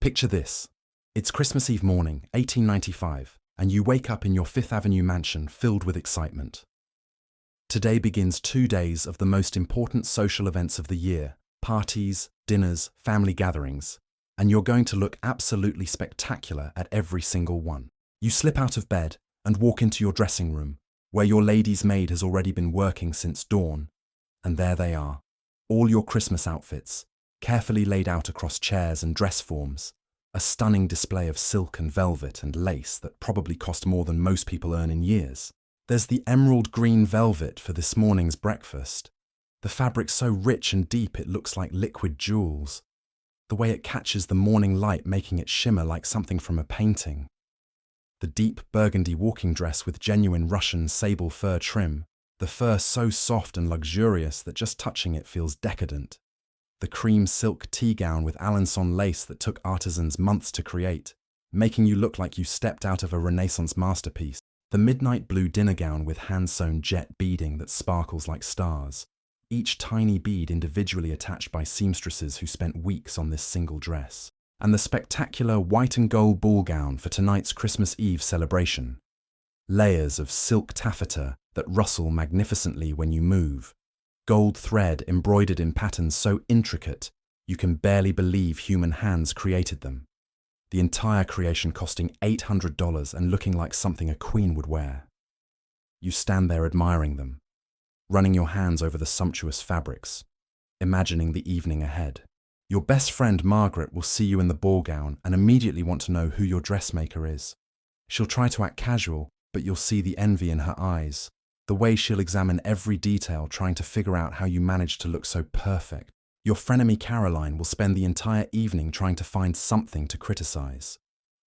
Picture this. It's Christmas Eve morning, 1895, and you wake up in your Fifth Avenue mansion filled with excitement. Today begins 2 days of the most important social events of the year: parties, dinners, family gatherings, and you're going to look absolutely spectacular at every single one. You slip out of bed and walk into your dressing room, where your lady's maid has already been working since dawn, and there they are, all your Christmas outfits, carefully laid out across chairs and dress forms, a stunning display of silk and velvet and lace that probably cost more than most people earn in years. There's the emerald green velvet for this morning's breakfast. The fabric so rich and deep it looks like liquid jewels. The way it catches the morning light, making it shimmer like something from a painting. The deep burgundy walking dress with genuine Russian sable fur trim, the fur so soft and luxurious that just touching it feels decadent. The cream silk tea gown with Alençon lace that took artisans months to create, making you look like you stepped out of a Renaissance masterpiece. The midnight blue dinner gown with hand-sewn jet beading that sparkles like stars, each tiny bead individually attached by seamstresses who spent weeks on this single dress. And the spectacular white and gold ball gown for tonight's Christmas Eve celebration. Layers of silk taffeta that rustle magnificently when you move. Gold thread embroidered in patterns so intricate you can barely believe human hands created them. The entire creation costing $800 and looking like something a queen would wear. You stand there admiring them, running your hands over the sumptuous fabrics, imagining the evening ahead. Your best friend Margaret will see you in the ball gown and immediately want to know who your dressmaker is. She'll try to act casual, but you'll see the envy in her eyes, the way she'll examine every detail trying to figure out how you managed to look so perfect. Your frenemy Caroline will spend the entire evening trying to find something to criticize.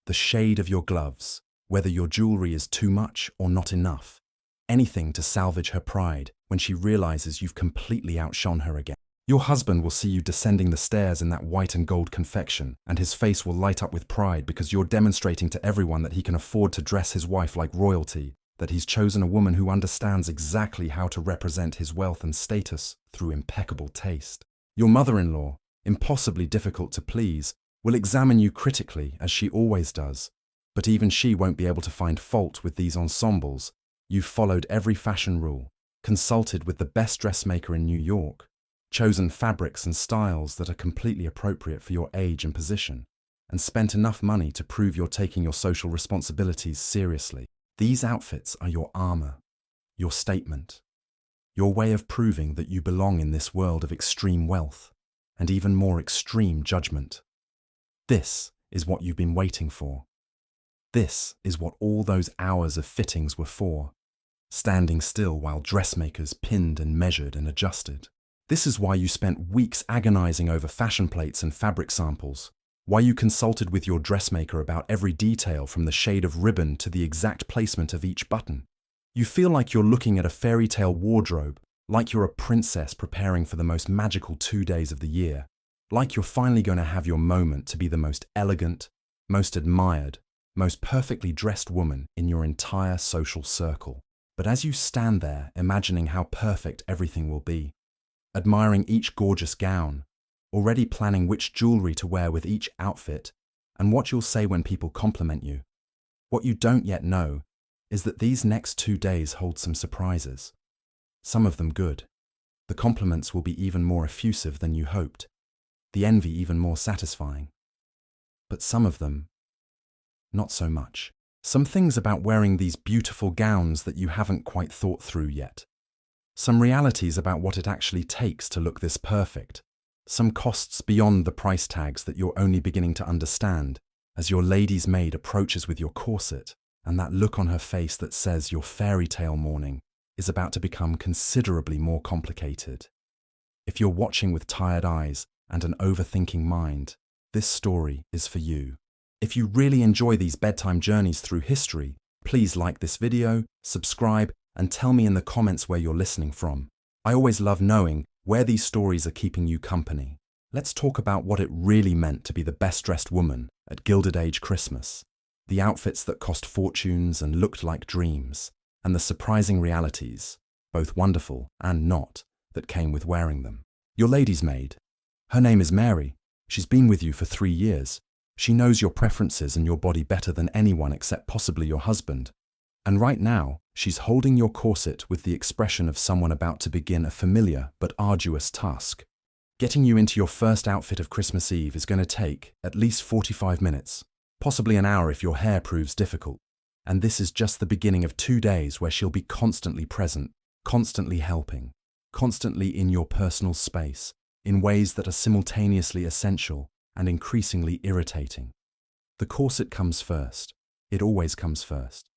The shade of your gloves, whether your jewelry is too much or not enough, anything to salvage her pride when she realizes you've completely outshone her again. Your husband will see you descending the stairs in that white and gold confection, and his face will light up with pride because you're demonstrating to everyone that he can afford to dress his wife like royalty, that he's chosen a woman who understands exactly how to represent his wealth and status through impeccable taste. Your mother-in-law, impossibly difficult to please, will examine you critically as she always does, but even she won't be able to find fault with these ensembles. You've followed every fashion rule, consulted with the best dressmaker in New York, chosen fabrics and styles that are completely appropriate for your age and position, and spent enough money to prove you're taking your social responsibilities seriously. These outfits are your armor, your statement, your way of proving that you belong in this world of extreme wealth and even more extreme judgment. This is what you've been waiting for. This is what all those hours of fittings were for, standing still while dressmakers pinned and measured and adjusted. This is why you spent weeks agonizing over fashion plates and fabric samples, why you consulted with your dressmaker about every detail from the shade of ribbon to the exact placement of each button. You feel like you're looking at a fairy tale wardrobe, like you're a princess preparing for the most magical 2 days of the year, like you're finally going to have your moment to be the most elegant, most admired, most perfectly dressed woman in your entire social circle. But as you stand there imagining how perfect everything will be, admiring each gorgeous gown, already planning which jewelry to wear with each outfit, and what you'll say when people compliment you. What you don't yet know is that these next 2 days hold some surprises. Some of them good. The compliments will be even more effusive than you hoped, the envy even more satisfying. But some of them, not so much. Some things about wearing these beautiful gowns that you haven't quite thought through yet. Some realities about what it actually takes to look this perfect. Some costs beyond the price tags that you're only beginning to understand as your lady's maid approaches with your corset and that look on her face that says your fairy tale morning is about to become considerably more complicated. If you're watching with tired eyes and an overthinking mind, this story is for you. If you really enjoy these bedtime journeys through history, please like this video, subscribe, and tell me in the comments where you're listening from. I always love knowing where these stories are keeping you company. Let's talk about what it really meant to be the best-dressed woman at Gilded Age Christmas. The outfits that cost fortunes and looked like dreams, and the surprising realities, both wonderful and not, that came with wearing them. Your lady's maid. Her name is Mary. She's been with you for 3 years. She knows your preferences and your body better than anyone except possibly your husband. And right now, she's holding your corset with the expression of someone about to begin a familiar but arduous task. Getting you into your first outfit of Christmas Eve is going to take at least 45 minutes, possibly an hour if your hair proves difficult. And this is just the beginning of 2 days where she'll be constantly present, constantly helping, constantly in your personal space, in ways that are simultaneously essential and increasingly irritating. The corset comes first. It always comes first.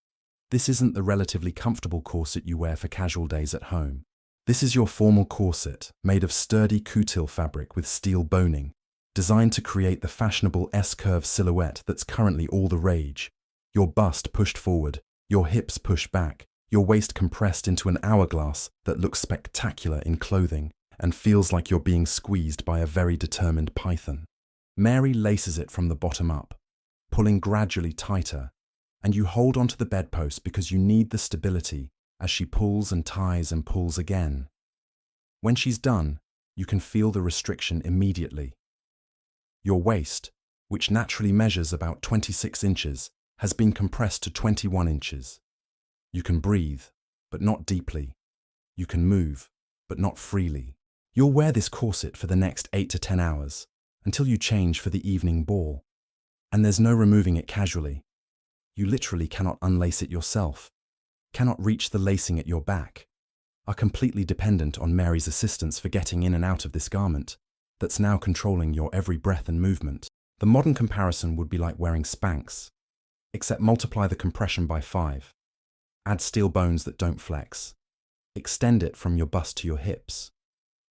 This isn't the relatively comfortable corset you wear for casual days at home. This is your formal corset, made of sturdy coutil fabric with steel boning, designed to create the fashionable S-curve silhouette that's currently all the rage. Your bust pushed forward, your hips pushed back, your waist compressed into an hourglass that looks spectacular in clothing and feels like you're being squeezed by a very determined python. Mary laces it from the bottom up, pulling gradually tighter, and you hold onto the bedpost because you need the stability as she pulls and ties and pulls again. When she's done, you can feel the restriction immediately. Your waist, which naturally measures about 26 inches, has been compressed to 21 inches. You can breathe, but not deeply. You can move, but not freely. You'll wear this corset for the next 8 to 10 hours, until you change for the evening ball. And there's no removing it casually. You literally cannot unlace it yourself, cannot reach the lacing at your back, are completely dependent on Mary's assistance for getting in and out of this garment that's now controlling your every breath and movement. The modern comparison would be like wearing Spanx, except multiply the compression by 5. Add steel bones that don't flex. Extend it from your bust to your hips.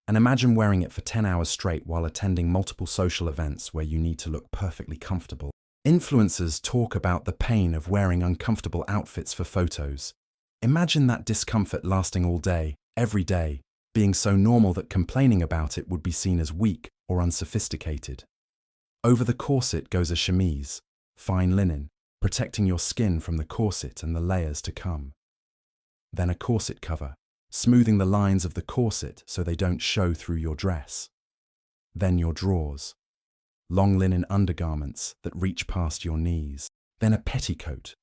And imagine wearing it for 10 hours straight while attending multiple social events where you need to look perfectly comfortable. Influencers talk about the pain of wearing uncomfortable outfits for photos. Imagine that discomfort lasting all day, every day, being so normal that complaining about it would be seen as weak or unsophisticated. Over the corset goes a chemise, fine linen, protecting your skin from the corset and the layers to come. Then a corset cover, smoothing the lines of the corset so they don't show through your dress. Then your drawers, long linen undergarments that reach past your knees. Then a petticoat.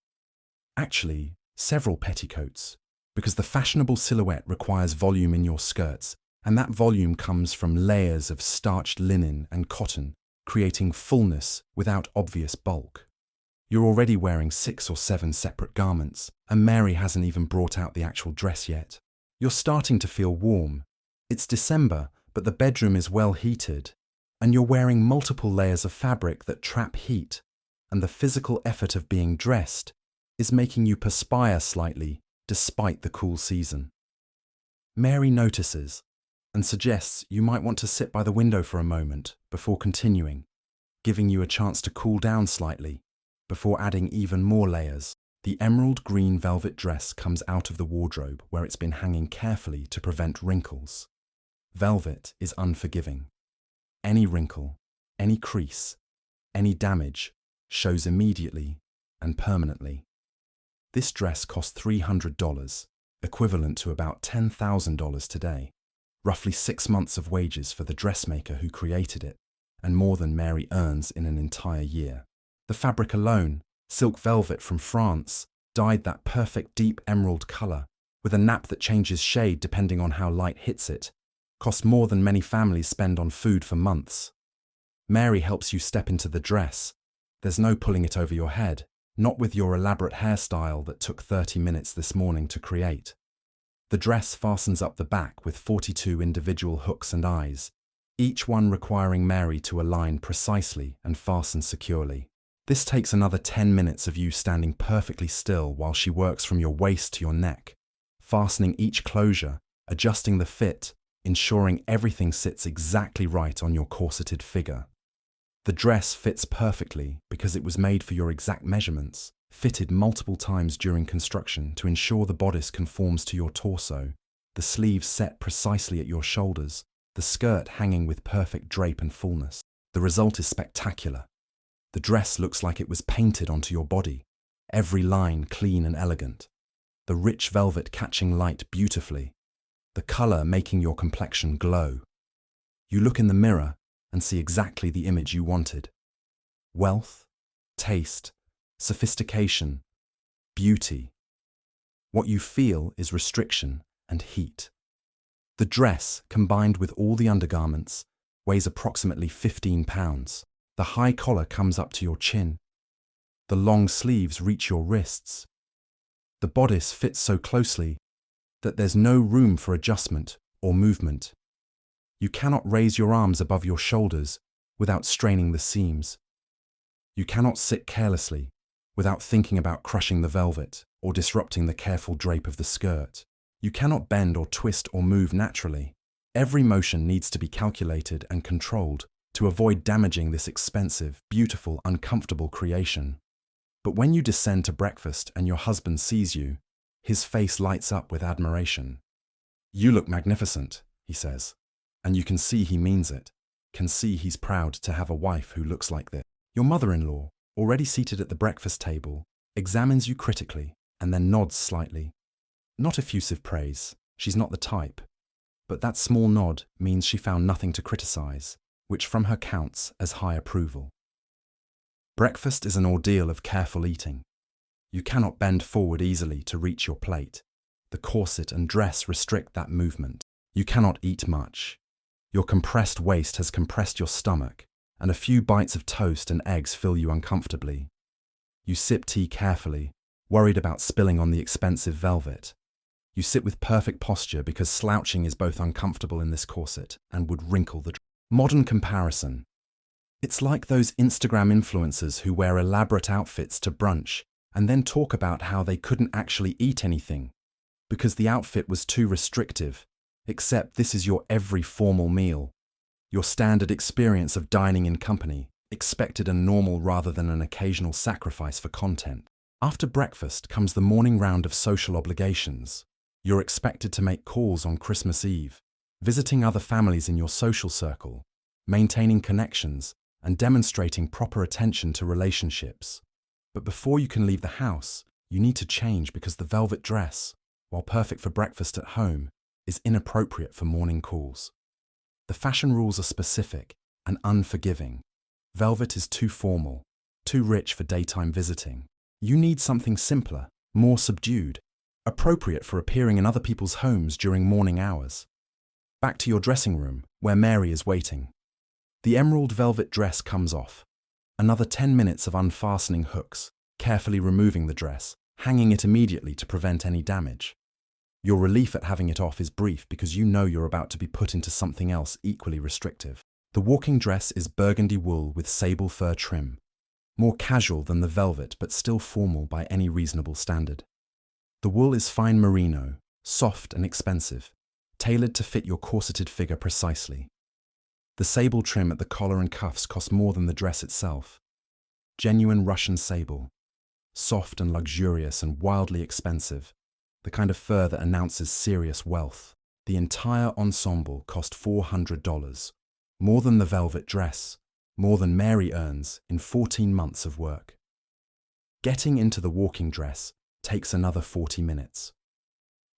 Actually, several petticoats, because the fashionable silhouette requires volume in your skirts, and that volume comes from layers of starched linen and cotton, creating fullness without obvious bulk. You're already wearing 6 or 7 separate garments, and Mary hasn't even brought out the actual dress yet. You're starting to feel warm. It's December, but the bedroom is well heated, and you're wearing multiple layers of fabric that trap heat, and the physical effort of being dressed is making you perspire slightly despite the cool season. Mary notices and suggests you might want to sit by the window for a moment before continuing, giving you a chance to cool down slightly before adding even more layers. The emerald green velvet dress comes out of the wardrobe where it's been hanging carefully to prevent wrinkles. Velvet is unforgiving. Any wrinkle, any crease, any damage shows immediately and permanently. This dress cost $300, equivalent to about $10,000 today, roughly 6 months of wages for the dressmaker who created it, and more than Mary earns in an entire year. The fabric alone, silk velvet from France, dyed that perfect deep emerald colour, with a nap that changes shade depending on how light hits it, costs more than many families spend on food for months. Mary helps you step into the dress. There's no pulling it over your head, not with your elaborate hairstyle that took 30 minutes this morning to create. The dress fastens up the back with 42 individual hooks and eyes, each one requiring Mary to align precisely and fasten securely. This takes another 10 minutes of you standing perfectly still while she works from your waist to your neck, fastening each closure, adjusting the fit, ensuring everything sits exactly right on your corseted figure. The dress fits perfectly because it was made for your exact measurements, fitted multiple times during construction to ensure the bodice conforms to your torso, the sleeves set precisely at your shoulders, the skirt hanging with perfect drape and fullness. The result is spectacular. The dress looks like it was painted onto your body, every line clean and elegant, the rich velvet catching light beautifully, the colour making your complexion glow. You look in the mirror and see exactly the image you wanted. wealth, taste, sophistication, beauty. What you feel is restriction and heat. The dress, combined with all the undergarments, weighs approximately 15 pounds. The high collar comes up to your chin. The long sleeves reach your wrists. The bodice fits so closely that there's no room for adjustment or movement. You cannot raise your arms above your shoulders without straining the seams. You cannot sit carelessly without thinking about crushing the velvet or disrupting the careful drape of the skirt. You cannot bend or twist or move naturally. Every motion needs to be calculated and controlled to avoid damaging this expensive, beautiful, uncomfortable creation. But when you descend to breakfast and your husband sees you, his face lights up with admiration. "You look magnificent," he says, and you can see he means it, can see he's proud to have a wife who looks like this. Your mother-in-law, already seated at the breakfast table, examines you critically and then nods slightly. Not effusive praise, she's not the type, but that small nod means she found nothing to criticize, which from her counts as high approval. Breakfast is an ordeal of careful eating. You cannot bend forward easily to reach your plate. The corset and dress restrict that movement. You cannot eat much. Your compressed waist has compressed your stomach, and a few bites of toast and eggs fill you uncomfortably. You sip tea carefully, worried about spilling on the expensive velvet. You sit with perfect posture because slouching is both uncomfortable in this corset and would wrinkle the dress. Modern comparison. It's like those Instagram influencers who wear elaborate outfits to brunch and then talk about how they couldn't actually eat anything because the outfit was too restrictive, except this is your every formal meal, your standard experience of dining in company, expected and normal rather than an occasional sacrifice for content. After breakfast comes the morning round of social obligations. You're expected to make calls on Christmas Eve, visiting other families in your social circle, maintaining connections, and demonstrating proper attention to relationships. But before you can leave the house, you need to change because the velvet dress, while perfect for breakfast at home, is inappropriate for morning calls. The fashion rules are specific and unforgiving. Velvet is too formal, too rich for daytime visiting. You need something simpler, more subdued, appropriate for appearing in other people's homes during morning hours. Back to your dressing room, where Mary is waiting. The emerald velvet dress comes off. Another 10 minutes of unfastening hooks, carefully removing the dress, hanging it immediately to prevent any damage. Your relief at having it off is brief because you know you're about to be put into something else equally restrictive. The walking dress is burgundy wool with sable fur trim, more casual than the velvet but still formal by any reasonable standard. The wool is fine merino, soft and expensive, tailored to fit your corseted figure precisely. The sable trim at the collar and cuffs costs more than the dress itself. Genuine Russian sable, soft and luxurious and wildly expensive, the kind of fur that announces serious wealth. The entire ensemble cost $400, more than the velvet dress, more than Mary earns in 14 months of work. Getting into the walking dress takes another 40 minutes.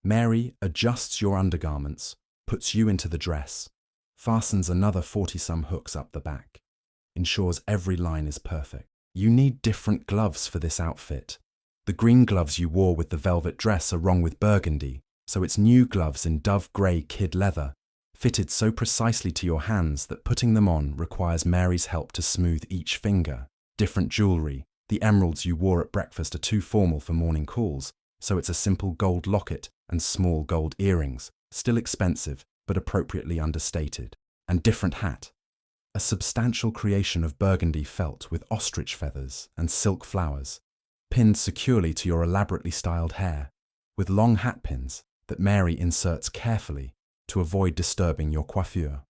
Mary adjusts your undergarments, puts you into the dress, fastens another 40-some hooks up the back, ensures every line is perfect. You need different gloves for this outfit. The green gloves you wore with the velvet dress are wrong with burgundy, so it's new gloves in dove grey kid leather, fitted so precisely to your hands that putting them on requires Mary's help to smooth each finger. Different jewellery. The emeralds you wore at breakfast are too formal for morning calls, so it's a simple gold locket and small gold earrings, still expensive but appropriately understated. And different hat. A substantial creation of burgundy felt with ostrich feathers and silk flowers, pinned securely to your elaborately styled hair, with long hat pins that Mary inserts carefully to avoid disturbing your coiffure.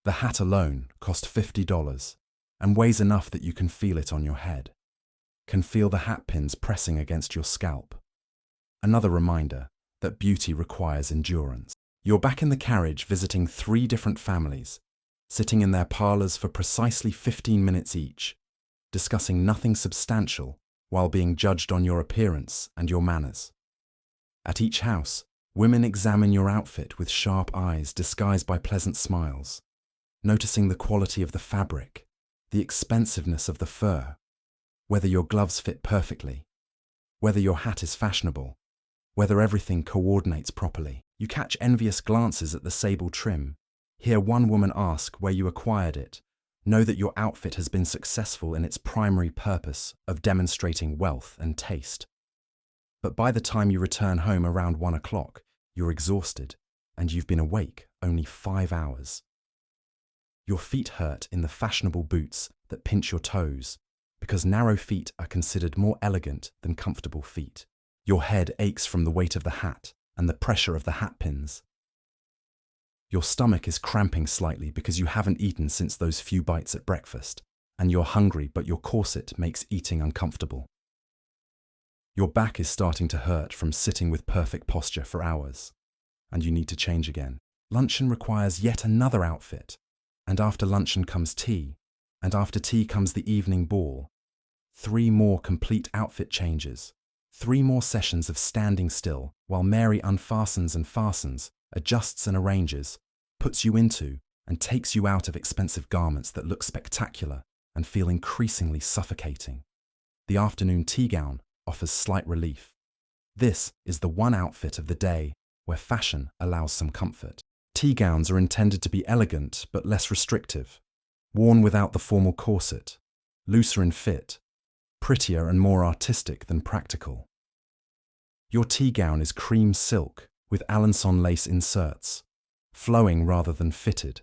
The hat alone cost $50 and weighs enough that you can feel it on your head, can feel the hat pins pressing against your scalp. Another reminder that beauty requires endurance. You're back in the carriage visiting 3 different families, sitting in their parlours for precisely 15 minutes each, discussing nothing substantial while being judged on your appearance and your manners. At each house, women examine your outfit with sharp eyes disguised by pleasant smiles, noticing the quality of the fabric, the expensiveness of the fur, whether your gloves fit perfectly, whether your hat is fashionable, whether everything coordinates properly. You catch envious glances at the sable trim, hear one woman ask where you acquired it, know that your outfit has been successful in its primary purpose of demonstrating wealth and taste. But by the time you return home around 1 o'clock, you're exhausted, and you've been awake only 5 hours. Your feet hurt in the fashionable boots that pinch your toes, because narrow feet are considered more elegant than comfortable feet. Your head aches from the weight of the hat and the pressure of the hat pins. Your stomach is cramping slightly because you haven't eaten since those few bites at breakfast, and you're hungry but your corset makes eating uncomfortable. Your back is starting to hurt from sitting with perfect posture for hours, and you need to change again. Luncheon requires yet another outfit, and after luncheon comes tea, and after tea comes the evening ball. 3 more complete outfit changes, 3 more sessions of standing still while Mary unfastens and fastens, adjusts and arranges, puts you into and takes you out of expensive garments that look spectacular and feel increasingly suffocating. The afternoon tea gown offers slight relief. This is the one outfit of the day where fashion allows some comfort. Tea gowns are intended to be elegant but less restrictive, worn without the formal corset, looser in fit, prettier and more artistic than practical. Your tea gown is cream silk with Alençon lace inserts, flowing rather than fitted,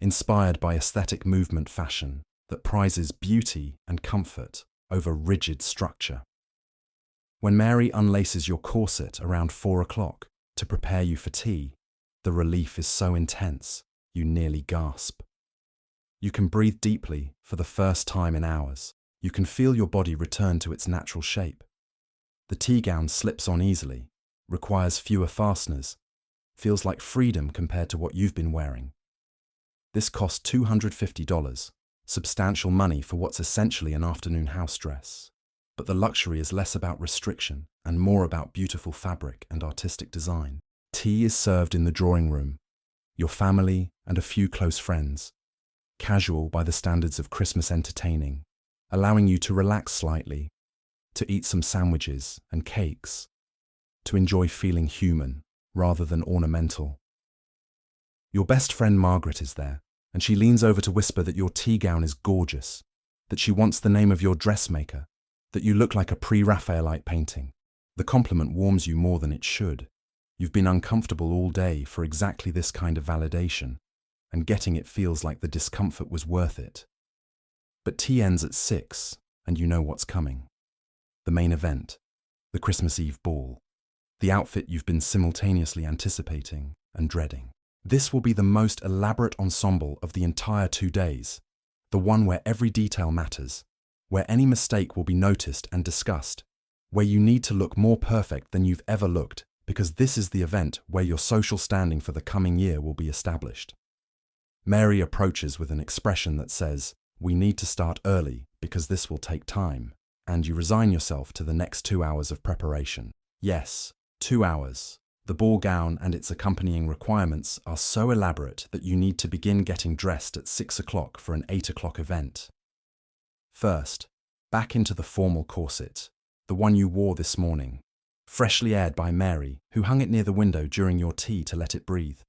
inspired by aesthetic movement fashion that prizes beauty and comfort over rigid structure. When Mary unlaces your corset around 4 o'clock to prepare you for tea, the relief is so intense you nearly gasp. You can breathe deeply for the first time in hours. You can feel your body return to its natural shape. The tea gown slips on easily, requires fewer fasteners, feels like freedom compared to what you've been wearing. This cost $250, substantial money for what's essentially an afternoon house dress. But the luxury is less about restriction and more about beautiful fabric and artistic design. Tea is served in the drawing room, your family and a few close friends, casual by the standards of Christmas entertaining, allowing you to relax slightly, to eat some sandwiches and cakes, to enjoy feeling human rather than ornamental. Your best friend Margaret is there, and she leans over to whisper that your tea gown is gorgeous, that she wants the name of your dressmaker, that you look like a pre-Raphaelite painting. The compliment warms you more than it should. You've been uncomfortable all day for exactly this kind of validation, and getting it feels like the discomfort was worth it. But tea ends at 6, and you know what's coming. The main event, the Christmas Eve ball, the outfit you've been simultaneously anticipating and dreading. This will be the most elaborate ensemble of the entire 2 days, the one where every detail matters, where any mistake will be noticed and discussed, where you need to look more perfect than you've ever looked, because this is the event where your social standing for the coming year will be established. Mary approaches with an expression that says, "We need to start early because this will take time," and you resign yourself to the next 2 hours of preparation. Yes, 2 hours. The ball gown and its accompanying requirements are so elaborate that you need to begin getting dressed at 6 o'clock for an 8 o'clock event. First, back into the formal corset, the one you wore this morning, freshly aired by Mary, who hung it near the window during your tea to let it breathe.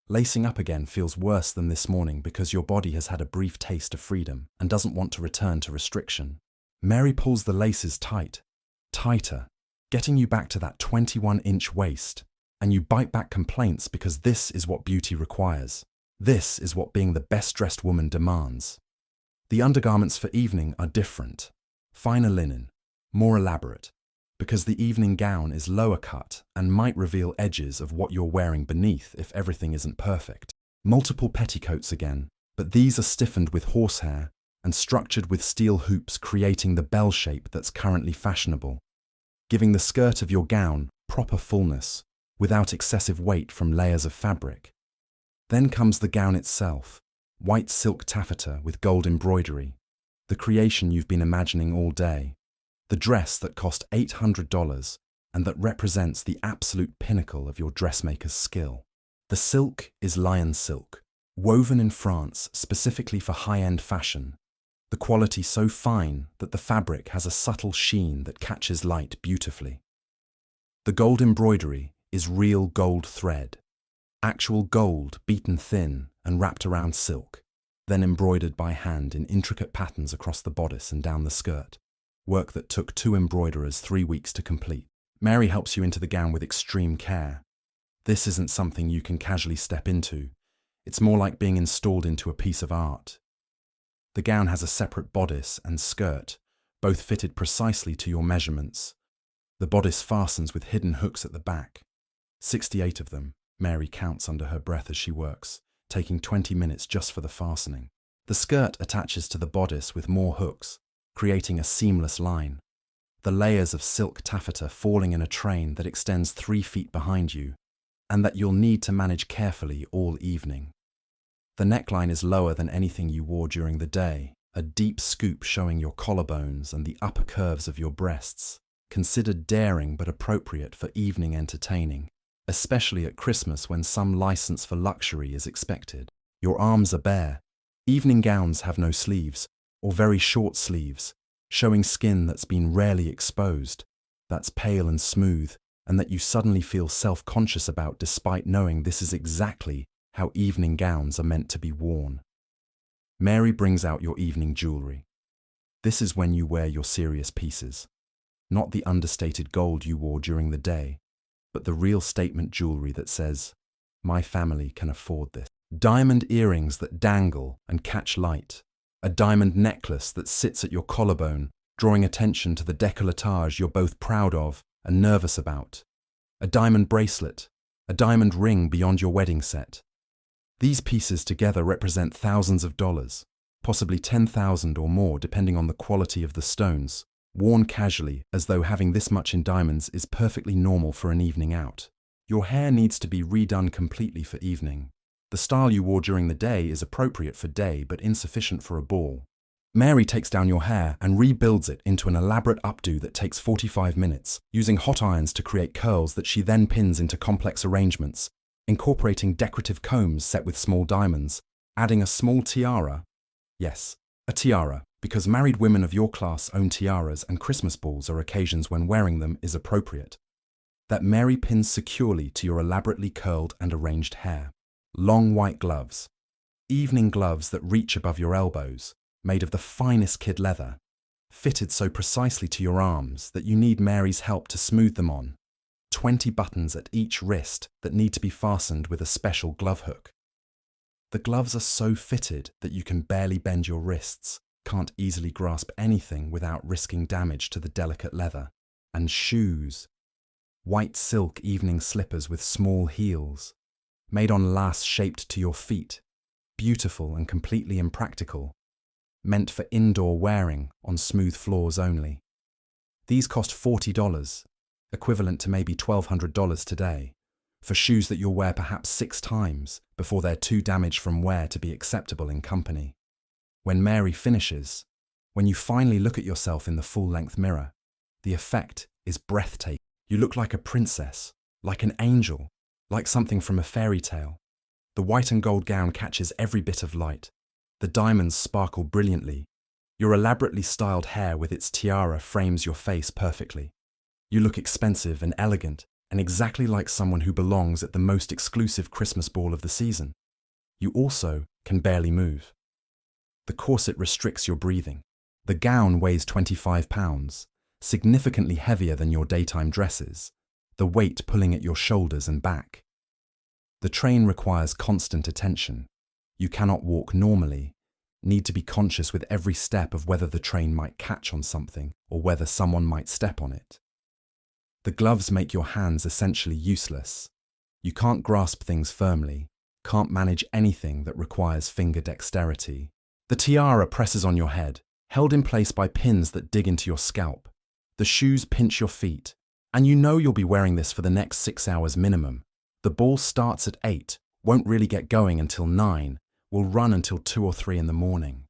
Lacing up again feels worse than this morning because your body has had a brief taste of freedom and doesn't want to return to restriction. Mary pulls the laces tight, tighter, getting you back to that 21-inch waist, and you bite back complaints because this is what beauty requires. This is what being the best-dressed woman demands. The undergarments for evening are different, finer linen, more elaborate, because the evening gown is lower cut and might reveal edges of what you're wearing beneath if everything isn't perfect. Multiple petticoats again, but these are stiffened with horsehair and structured with steel hoops, creating the bell shape that's currently fashionable, giving the skirt of your gown proper fullness without excessive weight from layers of fabric. Then comes the gown itself, white silk taffeta with gold embroidery, the creation you've been imagining all day. The dress that cost $800 and that represents the absolute pinnacle of your dressmaker's skill. The silk is lion silk, woven in France specifically for high-end fashion, the quality so fine that the fabric has a subtle sheen that catches light beautifully. The gold embroidery is real gold thread, actual gold beaten thin and wrapped around silk, then embroidered by hand in intricate patterns across the bodice and down the skirt, work that took 2 embroiderers 3 weeks to complete. Mary helps you into the gown with extreme care. This isn't something you can casually step into. It's more like being installed into a piece of art. The gown has a separate bodice and skirt, both fitted precisely to your measurements. The bodice fastens with hidden hooks at the back. 68 of them, Mary counts under her breath as she works, taking 20 minutes just for the fastening. The skirt attaches to the bodice with more hooks, creating a seamless line. The layers of silk taffeta falling in a train that extends 3 feet behind you, and that you'll need to manage carefully all evening. The neckline is lower than anything you wore during the day, a deep scoop showing your collarbones and the upper curves of your breasts, considered daring but appropriate for evening entertaining, especially at Christmas when some license for luxury is expected. Your arms are bare. Evening gowns have no sleeves, or very short sleeves, showing skin that's been rarely exposed, that's pale and smooth, and that you suddenly feel self-conscious about despite knowing this is exactly how evening gowns are meant to be worn. Mary brings out your evening jewellery. This is when you wear your serious pieces. Not the understated gold you wore during the day, but the real statement jewellery that says, "My family can afford this." Diamond earrings that dangle and catch light. A diamond necklace that sits at your collarbone, drawing attention to the décolletage you're both proud of and nervous about. A diamond bracelet, a diamond ring beyond your wedding set. These pieces together represent thousands of dollars, possibly 10,000 or more depending on the quality of the stones, worn casually as though having this much in diamonds is perfectly normal for an evening out. Your hair needs to be redone completely for evening. The style you wore during the day is appropriate for day but insufficient for a ball. Mary takes down your hair and rebuilds it into an elaborate updo that takes 45 minutes, using hot irons to create curls that she then pins into complex arrangements, incorporating decorative combs set with small diamonds, adding a small tiara. Yes, a tiara, because married women of your class own tiaras and Christmas balls are occasions when wearing them is appropriate. That Mary pins securely to your elaborately curled and arranged hair. Long white gloves. Evening gloves that reach above your elbows, made of the finest kid leather, fitted so precisely to your arms that you need Mary's help to smooth them on. 20 buttons at each wrist that need to be fastened with a special glove hook. The gloves are so fitted that you can barely bend your wrists, can't easily grasp anything without risking damage to the delicate leather. And shoes. White silk evening slippers with small heels, made on lace shaped to your feet, beautiful and completely impractical, meant for indoor wearing on smooth floors only. These cost $40, equivalent to maybe $1,200 today, for shoes that you'll wear perhaps 6 times before they're too damaged from wear to be acceptable in company. When Mary finishes, when you finally look at yourself in the full-length mirror, the effect is breathtaking. You look like a princess, like an angel, like something from a fairy tale. The white and gold gown catches every bit of light. The diamonds sparkle brilliantly. Your elaborately styled hair with its tiara frames your face perfectly. You look expensive and elegant, and exactly like someone who belongs at the most exclusive Christmas ball of the season. You also can barely move. The corset restricts your breathing. The gown weighs 25 pounds, significantly heavier than your daytime dresses, the weight pulling at your shoulders and back. The train requires constant attention. You cannot walk normally, need to be conscious with every step of whether the train might catch on something or whether someone might step on it. The gloves make your hands essentially useless. You can't grasp things firmly, can't manage anything that requires finger dexterity. The tiara presses on your head, held in place by pins that dig into your scalp. The shoes pinch your feet, and you know you'll be wearing this for the next 6 hours minimum. The ball starts at 8, won't really get going until 9, will run until 2 or 3 in the morning.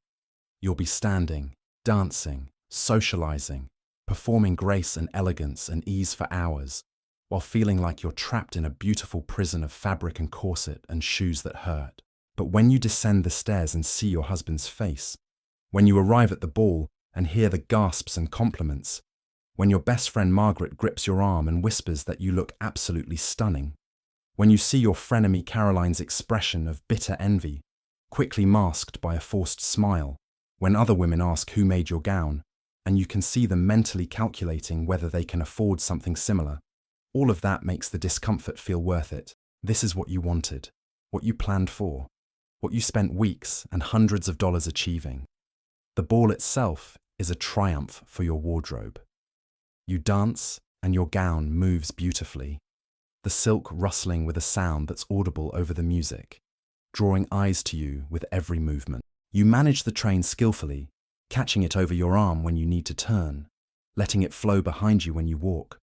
You'll be standing, dancing, socializing, performing grace and elegance and ease for hours, while feeling like you're trapped in a beautiful prison of fabric and corset and shoes that hurt. But when you descend the stairs and see your husband's face, When you arrive at the ball and hear the gasps and compliments, when your best friend Margaret grips your arm and whispers that you look absolutely stunning, when you see your frenemy Caroline's expression of bitter envy, quickly masked by a forced smile, when other women ask who made your gown, and you can see them mentally calculating whether they can afford something similar, all of that makes the discomfort feel worth it. This is what you wanted, what you planned for, what you spent weeks and hundreds of dollars achieving. The ball itself is a triumph for your wardrobe. You dance and your gown moves beautifully, the silk rustling with a sound that's audible over the music, drawing eyes to you with every movement. You manage the train skillfully, catching it over your arm when you need to turn, letting it flow behind you when you walk,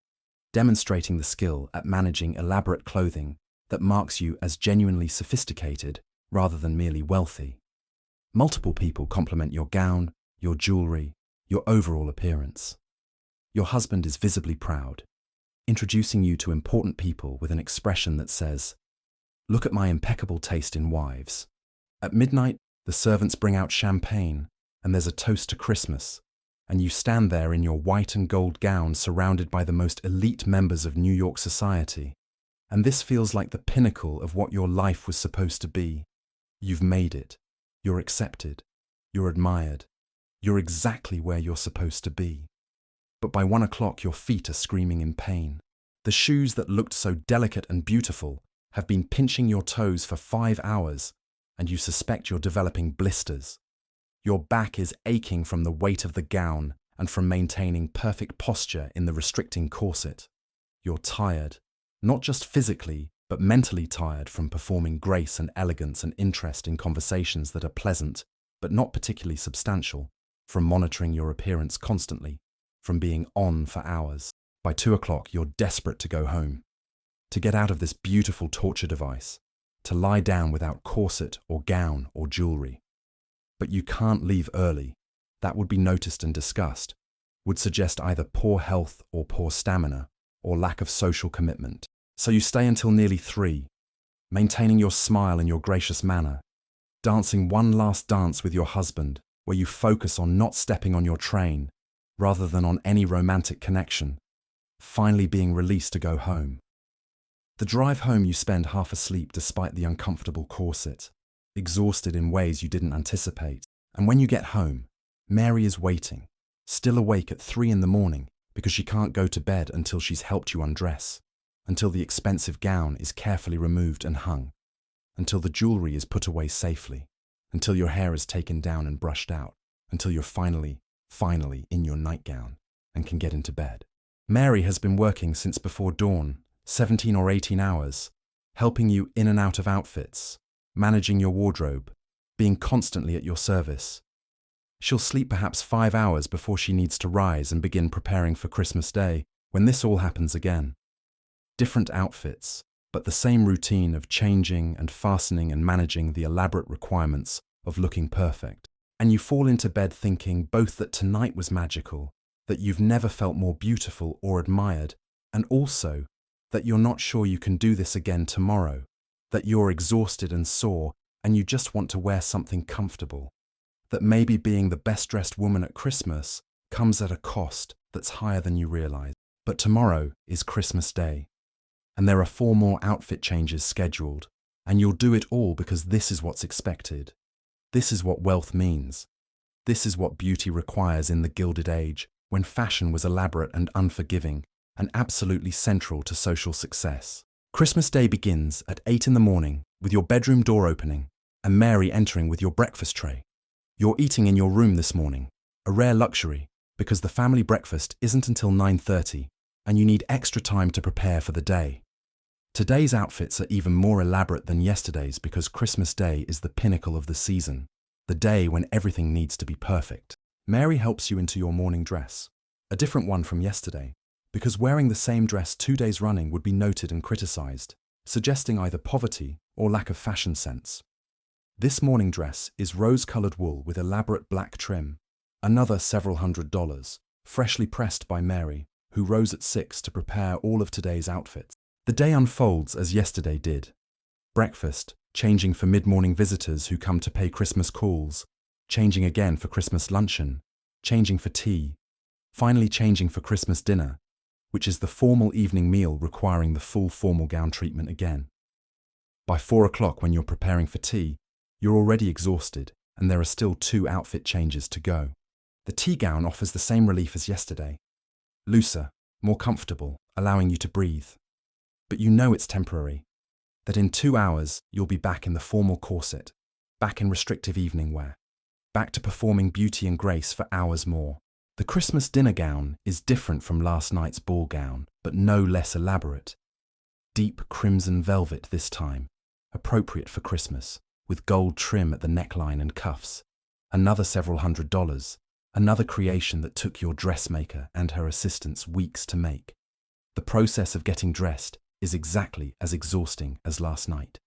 demonstrating the skill at managing elaborate clothing that marks you as genuinely sophisticated rather than merely wealthy. Multiple people compliment your gown, your jewelry, your overall appearance. Your husband is visibly proud, introducing you to important people with an expression that says, "Look at my impeccable taste in wives." At midnight, the servants bring out champagne, and there's a toast to Christmas, and you stand there in your white and gold gown surrounded by the most elite members of New York society. And this feels like the pinnacle of what your life was supposed to be. You've made it. You're accepted. You're admired. You're exactly where you're supposed to be. But by 1 o'clock, your feet are screaming in pain. The shoes that looked so delicate and beautiful have been pinching your toes for 5 hours, and you suspect you're developing blisters. Your back is aching from the weight of the gown and from maintaining perfect posture in the restricting corset. You're tired, not just physically, but mentally tired from performing grace and elegance and interest in conversations that are pleasant, but not particularly substantial, from monitoring your appearance constantly, from being on for hours. By 2 o'clock, you're desperate to go home, to get out of this beautiful torture device, to lie down without corset or gown or jewelry. But you can't leave early. That would be noticed and discussed, would suggest either poor health or poor stamina, or lack of social commitment. So you stay until nearly 3, maintaining your smile and your gracious manner, dancing one last dance with your husband, where you focus on not stepping on your train, rather than on any romantic connection, finally being released to go home. The drive home you spend half asleep despite the uncomfortable corset, exhausted in ways you didn't anticipate. And when you get home, Mary is waiting, still awake at 3 in the morning because she can't go to bed until she's helped you undress, until the expensive gown is carefully removed and hung, until the jewelry is put away safely, until your hair is taken down and brushed out, until you're finally in your nightgown and can get into bed. Mary has been working since before dawn, 17 or 18 hours, helping you in and out of outfits, managing your wardrobe, being constantly at your service. She'll sleep perhaps 5 hours before she needs to rise and begin preparing for Christmas Day, when this all happens again. Different outfits, but the same routine of changing and fastening and managing the elaborate requirements of looking perfect. And you fall into bed thinking both that tonight was magical, that you've never felt more beautiful or admired, and also that you're not sure you can do this again tomorrow, that you're exhausted and sore and you just want to wear something comfortable, that maybe being the best-dressed woman at Christmas comes at a cost that's higher than you realize. But tomorrow is Christmas Day, and there are 4 more outfit changes scheduled, and you'll do it all because this is what's expected. This is what wealth means. This is what beauty requires in the Gilded Age, when fashion was elaborate and unforgiving, and absolutely central to social success. Christmas Day begins at 8 in the morning with your bedroom door opening and Mary entering with your breakfast tray. You're eating in your room this morning, a rare luxury because the family breakfast isn't until 9:30 and you need extra time to prepare for the day. Today's outfits are even more elaborate than yesterday's because Christmas Day is the pinnacle of the season, the day when everything needs to be perfect. Mary helps you into your morning dress, a different one from yesterday, because wearing the same dress 2 days running would be noted and criticized, suggesting either poverty or lack of fashion sense. This morning dress is rose-colored wool with elaborate black trim, another several $100s, freshly pressed by Mary, who rose at 6 to prepare all of today's outfits. The day unfolds as yesterday did. Breakfast, changing for mid-morning visitors who come to pay Christmas calls, changing again for Christmas luncheon, changing for tea, finally changing for Christmas dinner, which is the formal evening meal requiring the full formal gown treatment again. By 4 o'clock, when you're preparing for tea, you're already exhausted and there are still 2 outfit changes to go. The tea gown offers the same relief as yesterday. Looser, more comfortable, allowing you to breathe. But you know it's temporary, that in 2 hours you'll be back in the formal corset, back in restrictive evening wear, back to performing beauty and grace for hours more. The Christmas dinner gown is different from last night's ball gown, but no less elaborate. Deep crimson velvet this time, appropriate for Christmas, with gold trim at the neckline and cuffs. Another several $100s, another creation that took your dressmaker and her assistants weeks to make. The process of getting dressed is exactly as exhausting as last night.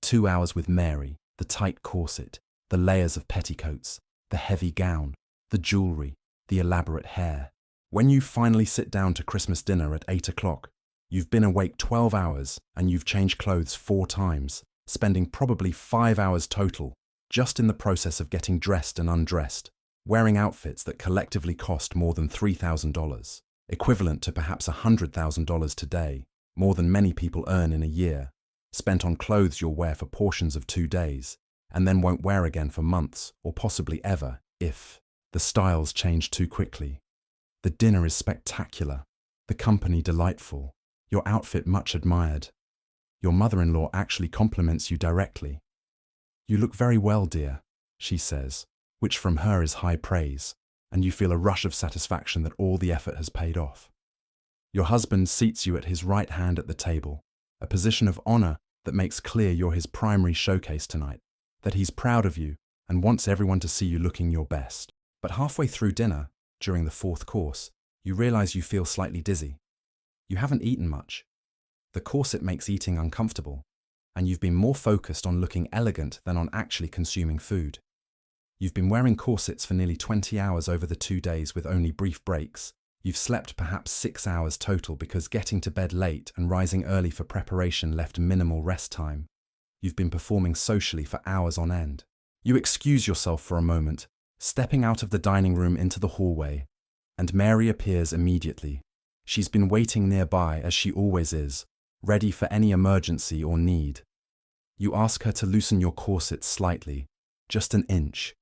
2 hours with Mary, the tight corset, the layers of petticoats, the heavy gown, the jewellery, the elaborate hair. When you finally sit down to Christmas dinner at 8 o'clock, you've been awake 12 hours and you've changed clothes 4 times, spending probably 5 hours total just in the process of getting dressed and undressed, wearing outfits that collectively cost more than $3,000, equivalent to perhaps $100,000 today, more than many people earn in a year, spent on clothes you'll wear for portions of 2 days, and then won't wear again for months or possibly ever, if the styles change too quickly. The dinner is spectacular, the company delightful, your outfit much admired. Your mother-in-law actually compliments you directly. "You look very well, dear," she says, which from her is high praise, and you feel a rush of satisfaction that all the effort has paid off. Your husband seats you at his right hand at the table, a position of honor that makes clear you're his primary showcase tonight, that he's proud of you and wants everyone to see you looking your best. But halfway through dinner, during the 4th course, you realize you feel slightly dizzy. You haven't eaten much. The corset makes eating uncomfortable, and you've been more focused on looking elegant than on actually consuming food. You've been wearing corsets for nearly 20 hours over the 2 days with only brief breaks. You've slept perhaps 6 hours total because getting to bed late and rising early for preparation left minimal rest time. You've been performing socially for hours on end. You excuse yourself for a moment, stepping out of the dining room into the hallway, and Mary appears immediately. She's been waiting nearby as she always is, ready for any emergency or need. You ask her to loosen your corset slightly, just an inch,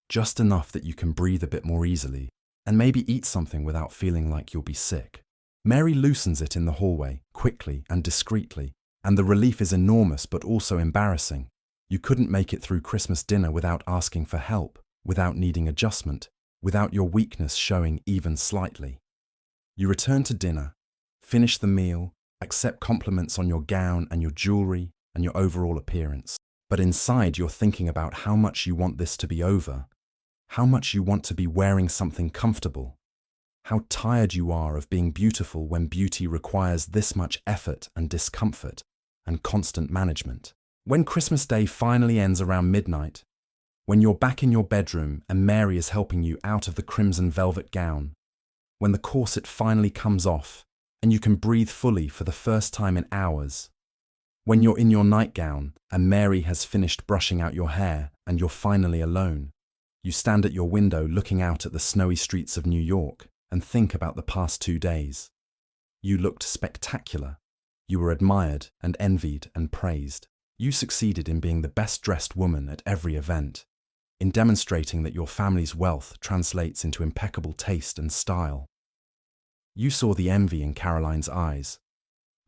just enough that you can breathe a bit more easily, and maybe eat something without feeling like you'll be sick. Mary loosens it in the hallway, quickly and discreetly, and the relief is enormous but also embarrassing. You couldn't make it through Christmas dinner without asking for help, without needing adjustment, without your weakness showing even slightly. You return to dinner, finish the meal, accept compliments on your gown and your jewelry and your overall appearance. But inside you're thinking about how much you want this to be over, how much you want to be wearing something comfortable, how tired you are of being beautiful when beauty requires this much effort and discomfort and constant management. When Christmas Day finally ends around midnight, when you're back in your bedroom and Mary is helping you out of the crimson velvet gown, when the corset finally comes off and you can breathe fully for the first time in hours, when you're in your nightgown and Mary has finished brushing out your hair and you're finally alone, you stand at your window looking out at the snowy streets of New York and think about the past 2 days. You looked spectacular. You were admired and envied and praised. You succeeded in being the best-dressed woman at every event, in demonstrating that your family's wealth translates into impeccable taste and style. You saw the envy in Caroline's eyes,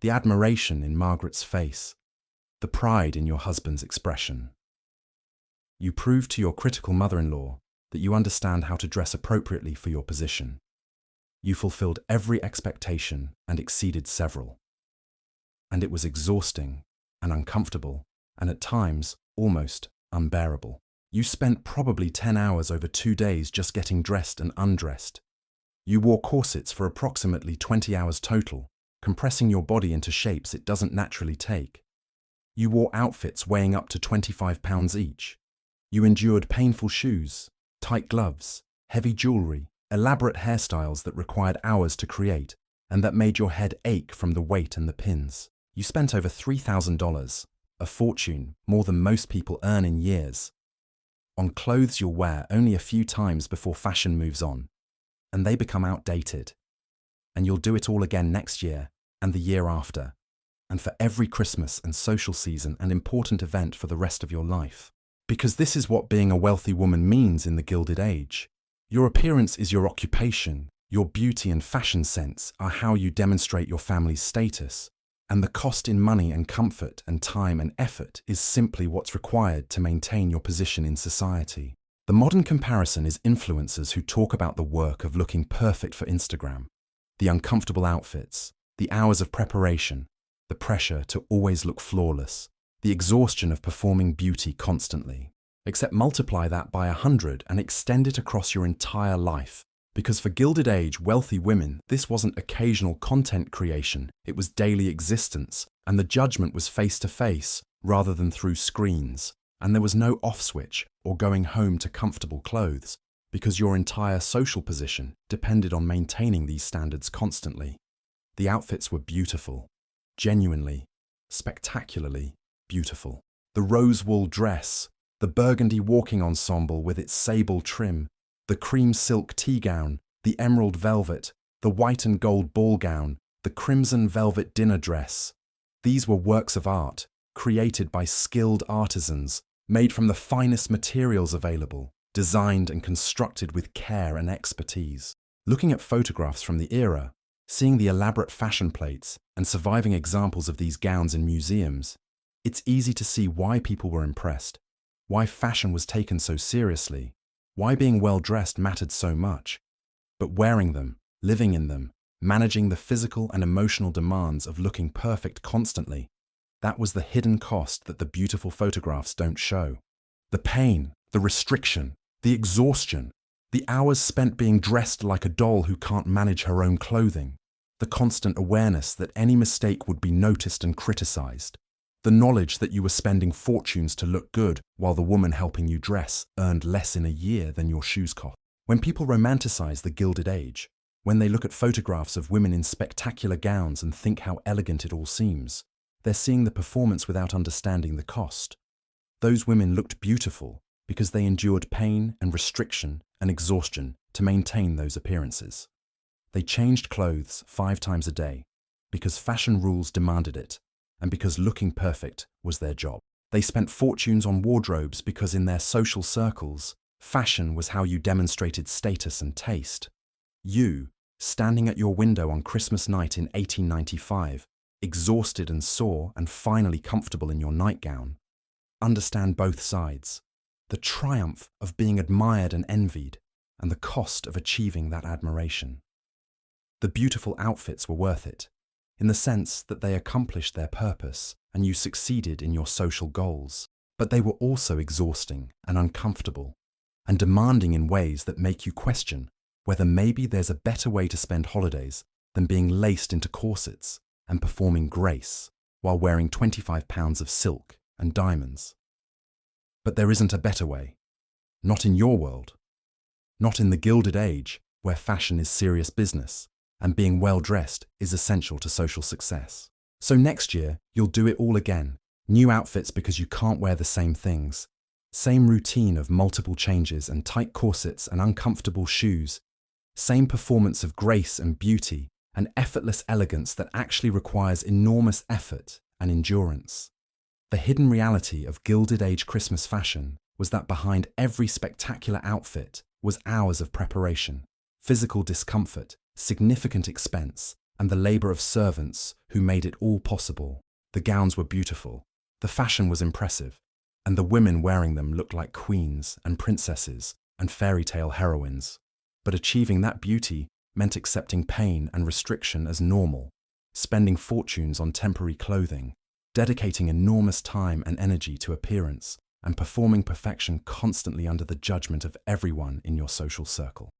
the admiration in Margaret's face, the pride in your husband's expression. You proved to your critical mother-in-law that you understand how to dress appropriately for your position. You fulfilled every expectation and exceeded several. And it was exhausting and uncomfortable, and at times almost unbearable. You spent probably 10 hours over 2 days just getting dressed and undressed. You wore corsets for approximately 20 hours total, compressing your body into shapes it doesn't naturally take. You wore outfits weighing up to 25 pounds each. You endured painful shoes, tight gloves, heavy jewelry, elaborate hairstyles that required hours to create and that made your head ache from the weight and the pins. You spent over $3,000, a fortune more than most people earn in years. on clothes you'll wear only a few times before fashion moves on, and they become outdated. And you'll do it all again next year and the year after, and for every Christmas and social season and important event for the rest of your life. Because this is what being a wealthy woman means in the Gilded Age. Your appearance is your occupation, your beauty and fashion sense are how you demonstrate your family's status, and the cost in money and comfort and time and effort is simply what's required to maintain your position in society. The modern comparison is influencers who talk about the work of looking perfect for Instagram, the uncomfortable outfits, the hours of preparation, the pressure to always look flawless, the exhaustion of performing beauty constantly. Except multiply that by 100 and extend it across your entire life. Because for Gilded Age wealthy women, this wasn't occasional content creation, it was daily existence, and the judgment was face-to-face rather than through screens. And there was no off switch or going home to comfortable clothes, because your entire social position depended on maintaining these standards constantly. The outfits were beautiful, genuinely, spectacularly beautiful. The rose wool dress, the burgundy walking ensemble with its sable trim, the cream silk tea gown, the emerald velvet, the white and gold ball gown, the crimson velvet dinner dress. These were works of art, created by skilled artisans, made from the finest materials available, designed and constructed with care and expertise. Looking at photographs from the era, seeing the elaborate fashion plates and surviving examples of these gowns in museums, it's easy to see why people were impressed, why fashion was taken so seriously, why being well-dressed mattered so much. But wearing them, living in them, managing the physical and emotional demands of looking perfect constantly, that was the hidden cost that the beautiful photographs don't show. The pain, the restriction, the exhaustion, the hours spent being dressed like a doll who can't manage her own clothing, the constant awareness that any mistake would be noticed and criticized, the knowledge that you were spending fortunes to look good while the woman helping you dress earned less in a year than your shoes cost. When people romanticize the Gilded Age, when they look at photographs of women in spectacular gowns and think how elegant it all seems, they're seeing the performance without understanding the cost. Those women looked beautiful because they endured pain and restriction and exhaustion to maintain those appearances. They changed clothes 5 times a day because fashion rules demanded it, and because looking perfect was their job. They spent fortunes on wardrobes because in their social circles, fashion was how you demonstrated status and taste. You, standing at your window on Christmas night in 1895, exhausted and sore and finally comfortable in your nightgown, understand both sides, the triumph of being admired and envied, and the cost of achieving that admiration. The beautiful outfits were worth it, in the sense that they accomplished their purpose and you succeeded in your social goals. But they were also exhausting and uncomfortable, and demanding in ways that make you question whether maybe there's a better way to spend holidays than being laced into corsets and performing grace while wearing 25 pounds of silk and diamonds. But there isn't a better way. Not in your world. Not in the Gilded Age, where fashion is serious business and being well-dressed is essential to social success. So next year, you'll do it all again. New outfits because you can't wear the same things. Same routine of multiple changes and tight corsets and uncomfortable shoes. Same performance of grace and beauty and effortless elegance that actually requires enormous effort and endurance. The hidden reality of Gilded Age Christmas fashion was that behind every spectacular outfit was hours of preparation, physical discomfort, significant expense, and the labor of servants who made it all possible. The gowns were beautiful, the fashion was impressive, and the women wearing them looked like queens and princesses and fairy tale heroines. But achieving that beauty meant accepting pain and restriction as normal, spending fortunes on temporary clothing, dedicating enormous time and energy to appearance, and performing perfection constantly under the judgment of everyone in your social circle.